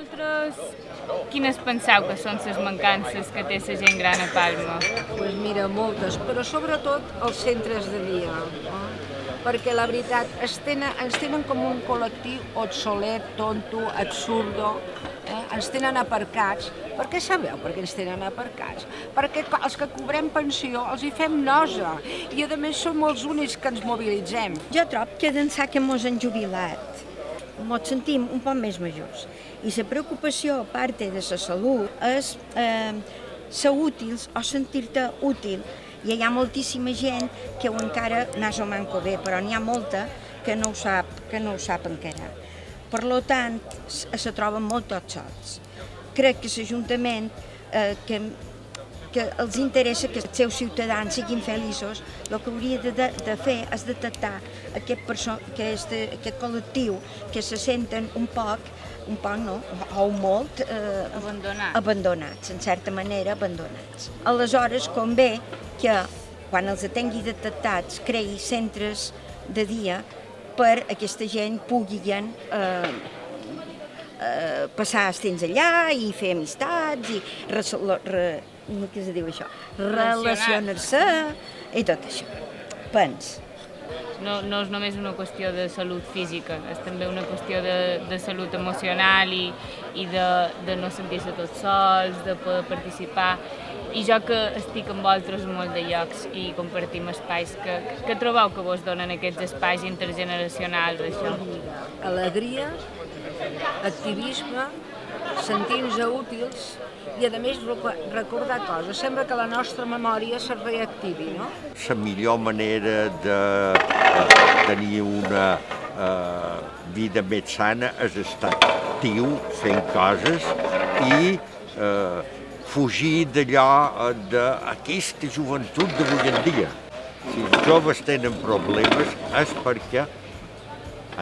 Vosaltres, quines penseu que són les mancances que té la gent gran a Palma? Doncs mira, moltes, però sobretot els centres de dia. Perquè la veritat ens tenen com un col·lectiu obsolet, tonto, absurdo, ens tenen aparcats. Per què sabeu per què ens tenen aparcats? Perquè els que cobrem pensió els hi fem nosa i a més som els únics que ens mobilitzem. Jo trobo que d'ençà que mos han jubilat ens sentim un poc més majors i la preocupació a part de la salut és ser útils o sentir-te útil. I hi ha moltíssima gent que ho encara més o manco bé, però n'hi ha molta que no ho sap encara. Per tant, se troben molt tots sols. Crec que l'Ajuntament que els interessa que els seus ciutadans siguin feliços, el que hauria de fer és detectar aquest col·lectiu que se senten un poc no, o molt abandonats, en certa manera abandonats. Aleshores convé que quan els tingui detectats creï centres de dia per aquesta gent puguin passar el temps allà i fer amistats i què es diu això? Relacionar-se i tot això. Pens. No és només una qüestió de salut física, és també una qüestió de salut emocional i de no sentir-se tots sols, de poder participar. I jo que estic amb vosaltres en molts de llocs i compartim espais, que trobeu que vos donen aquests espais intergeneracionals, això? Alegria, activisme, sentir-nos útils i a més recordar coses. Sembla que la nostra memòria se reactivi, no? La millor manera de tenir una vida més sana és estar actiu, fent coses i fugir d'allò d'aquesta joventut d'avui en dia. Si els joves tenen problemes és perquè,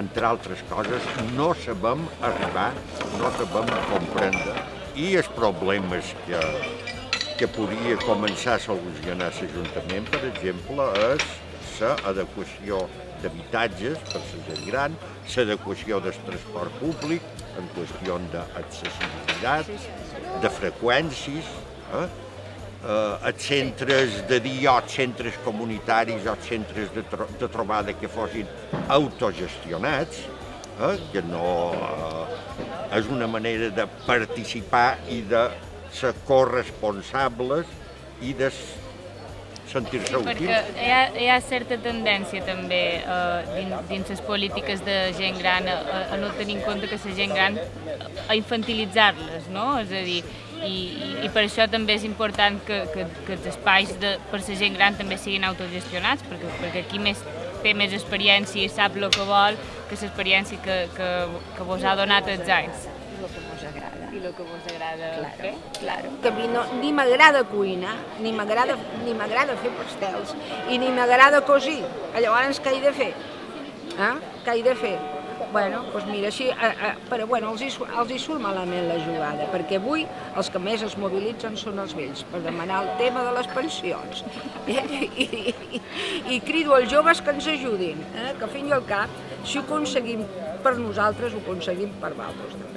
entre altres coses, no sabem arribar, no sabem comprendre. I els problemes que podria començar a solucionar l'Ajuntament, per exemple, és l'adequació d'habitatges per la gent gran, l'adequació del transport públic en qüestió d'accessibilitat, de freqüències, els centres de dia, els centres comunitaris o els centres de trobada que fossin autogestionats, que no és una manera de participar i de ser corresponsables i de sentir-se útils. Perquè hi ha certa tendència també dins les polítiques de gent gran a no tenir en compte que la gent gran a infantilitzar-les, no? És a dir, i per això també és important que els espais per la gent gran també siguin autogestionats, perquè qui té més experiència i sap el que vol que l'experiència que vos ha donat els anys. El que mos agrada. I el que vos agrada fer. Claro. Que a mi ni m'agrada cuinar, ni m'agrada fer pastels i ni m'agrada cosir. Llavors què he de fer? Què he de fer? Bueno, doncs mira, així, però bueno, els hi surt malament la jugada, perquè avui els que més es mobilitzen són els vells per demanar el tema de les pensions. I crido als joves que ens ajudin, que al fin i al cap, si ho aconseguim per nosaltres, ho aconseguim per vosaltres.